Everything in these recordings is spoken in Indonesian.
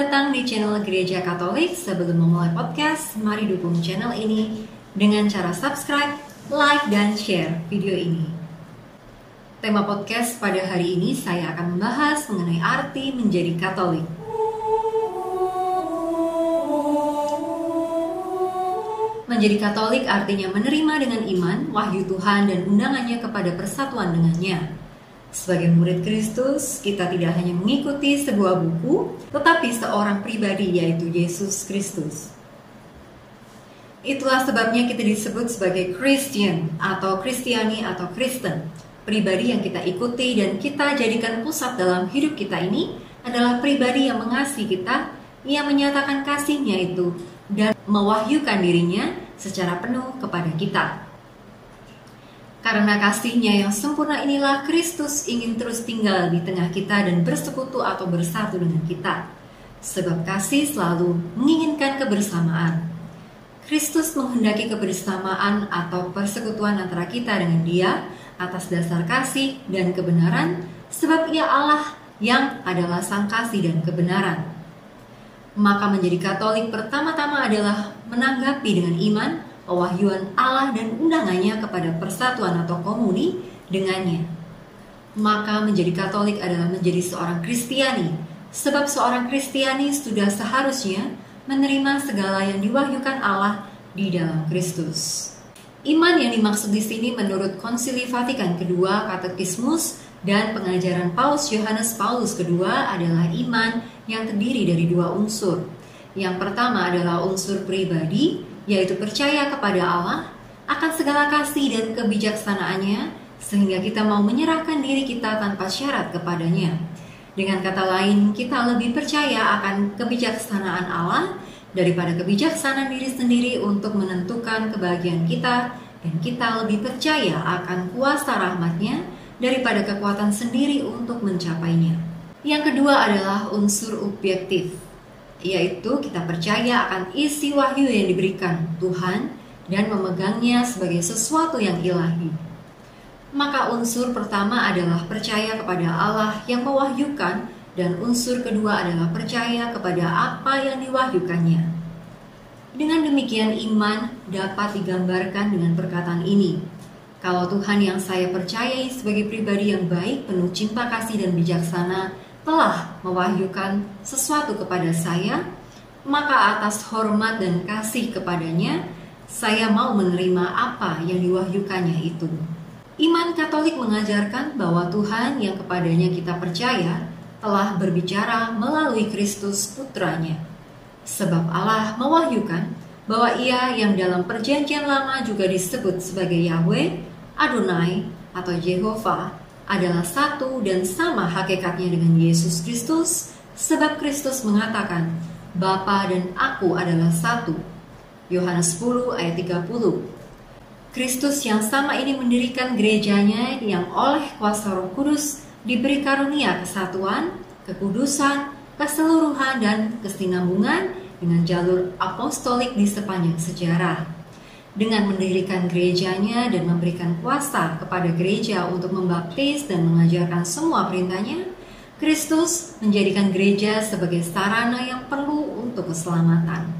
datang di channel Gereja Katolik. Sebelum memulai podcast, mari dukung channel ini dengan cara subscribe, like, dan share video ini. Tema podcast pada hari ini saya akan membahas mengenai arti menjadi Katolik. Menjadi Katolik artinya menerima dengan iman, wahyu Tuhan dan undangannya kepada persatuan dengannya. Sebagai murid Kristus, kita tidak hanya mengikuti sebuah buku, tetapi seorang pribadi, yaitu Yesus Kristus. Itulah sebabnya kita disebut sebagai Christian atau Kristiani atau Kristen. Pribadi yang kita ikuti dan kita jadikan pusat dalam hidup kita ini adalah pribadi yang mengasihi kita, yang menyatakan kasihnya itu dan mewahyukan dirinya secara penuh kepada kita. Karena kasihnya yang sempurna inilah Kristus ingin terus tinggal di tengah kita dan bersekutu atau bersatu dengan kita. Sebab kasih selalu menginginkan kebersamaan. Kristus menghendaki kebersamaan atau persekutuan antara kita dengan Dia atas dasar kasih dan kebenaran, sebab Ia Allah yang adalah sang kasih dan kebenaran. Maka menjadi Katolik pertama-tama adalah menanggapi dengan iman pewahyuan Allah dan undangannya kepada persatuan atau komuni dengannya. Maka menjadi Katolik adalah menjadi seorang Kristiani, sebab seorang Kristiani sudah seharusnya menerima segala yang diwahyukan Allah di dalam Kristus. Iman yang dimaksud di sini menurut Konsili Vatikan kedua, Katekismus dan pengajaran Paus Yohanes Paulus kedua adalah iman yang terdiri dari dua unsur. Yang pertama adalah unsur pribadi, yaitu percaya kepada Allah akan segala kasih dan kebijaksanaannya, sehingga kita mau menyerahkan diri kita tanpa syarat kepadanya. Dengan kata lain, kita lebih percaya akan kebijaksanaan Allah daripada kebijaksanaan diri sendiri untuk menentukan kebahagiaan kita, dan kita lebih percaya akan kuasa rahmat-Nya daripada kekuatan sendiri untuk mencapainya. Yang kedua adalah unsur objektif, yaitu kita percaya akan isi wahyu yang diberikan Tuhan dan memegangnya sebagai sesuatu yang ilahi. Maka unsur pertama adalah percaya kepada Allah yang mewahyukan, dan unsur kedua adalah percaya kepada apa yang diwahyukannya. Dengan demikian iman dapat digambarkan dengan perkataan ini: kalau Tuhan yang saya percayai sebagai pribadi yang baik, penuh cinta kasih dan bijaksana, telah mewahyukan sesuatu kepada saya, maka atas hormat dan kasih kepadanya, saya mau menerima apa yang diwahyukannya itu. Iman Katolik mengajarkan bahwa Tuhan yang kepadanya kita percaya telah berbicara melalui Kristus Putranya. Sebab Allah mewahyukan bahwa Ia yang dalam perjanjian lama juga disebut sebagai Yahweh, Adonai atau Jehovah, adalah satu dan sama hakikatnya dengan Yesus Kristus, sebab Kristus mengatakan, Bapa dan Aku adalah satu. Yohanes 10 ayat 30. Kristus yang sama ini mendirikan gerejanya yang oleh kuasa Roh Kudus diberi karunia kesatuan, kekudusan, keseluruhan, dan kesinambungan dengan jalur apostolik di sepanjang sejarah. Dengan mendirikan gerejanya dan memberikan kuasa kepada gereja untuk membaptis dan mengajarkan semua perintahnya, Kristus menjadikan gereja sebagai sarana yang perlu untuk keselamatan.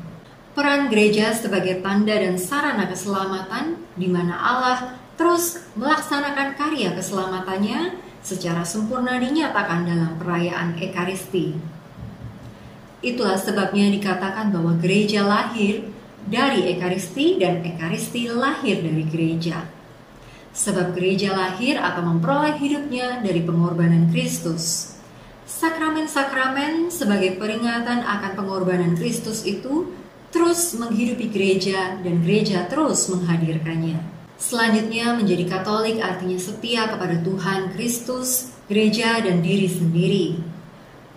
Peran gereja sebagai tanda dan sarana keselamatan, di mana Allah terus melaksanakan karya keselamatannya secara sempurna dinyatakan dalam perayaan Ekaristi. Itulah sebabnya dikatakan bahwa gereja lahir dari Ekaristi dan Ekaristi lahir dari gereja. Sebab gereja lahir atau memperoleh hidupnya dari pengorbanan Kristus. Sakramen-sakramen sebagai peringatan akan pengorbanan Kristus itu terus menghidupi gereja dan gereja terus menghadirkannya. Selanjutnya, menjadi Katolik artinya setia kepada Tuhan, Kristus, gereja, dan diri sendiri.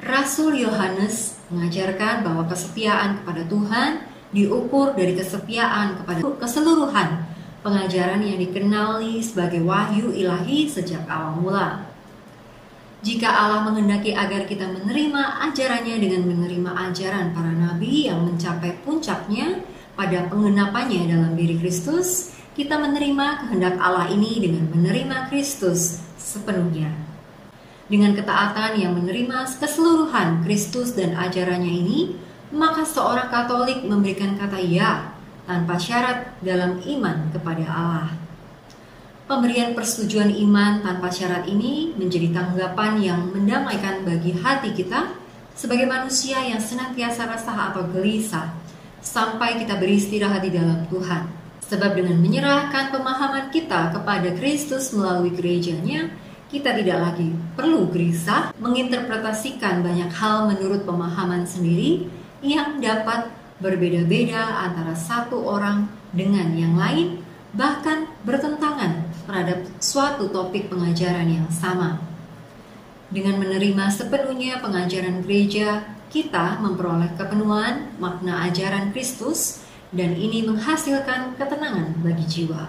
Rasul Yohanes mengajarkan bahwa kesetiaan kepada Tuhan diukur dari kesetiaan kepada keseluruhan pengajaran yang dikenali sebagai wahyu ilahi sejak awal mula. Jika Allah menghendaki agar kita menerima ajarannya dengan menerima ajaran para nabi yang mencapai puncaknya pada penggenapannya dalam diri Kristus, kita menerima kehendak Allah ini dengan menerima Kristus sepenuhnya. Dengan ketaatan yang menerima keseluruhan Kristus dan ajarannya ini, maka seorang Katolik memberikan kata ya tanpa syarat dalam iman kepada Allah. Pemberian persetujuan iman tanpa syarat ini menjadi tanggapan yang mendamaikan bagi hati kita sebagai manusia yang senantiasa resah atau gelisah sampai kita beristirahat di dalam Tuhan. Sebab dengan menyerahkan pemahaman kita kepada Kristus melalui gerejanya, kita tidak lagi perlu gelisah menginterpretasikan banyak hal menurut pemahaman sendiri yang dapat berbeda-beda antara satu orang dengan yang lain, bahkan bertentangan terhadap suatu topik pengajaran yang sama. Dengan menerima sepenuhnya pengajaran gereja, kita memperoleh kepenuhan makna ajaran Kristus, dan ini menghasilkan ketenangan bagi jiwa.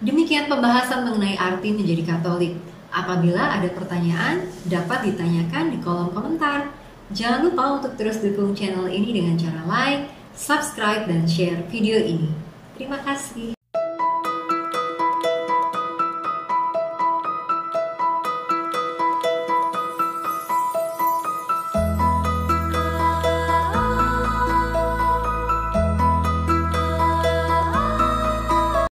Demikian pembahasan mengenai arti menjadi Katolik. Apabila ada pertanyaan, dapat ditanyakan di kolom komentar. Jangan lupa untuk terus dukung channel ini dengan cara like, subscribe, dan share video ini. Terima kasih.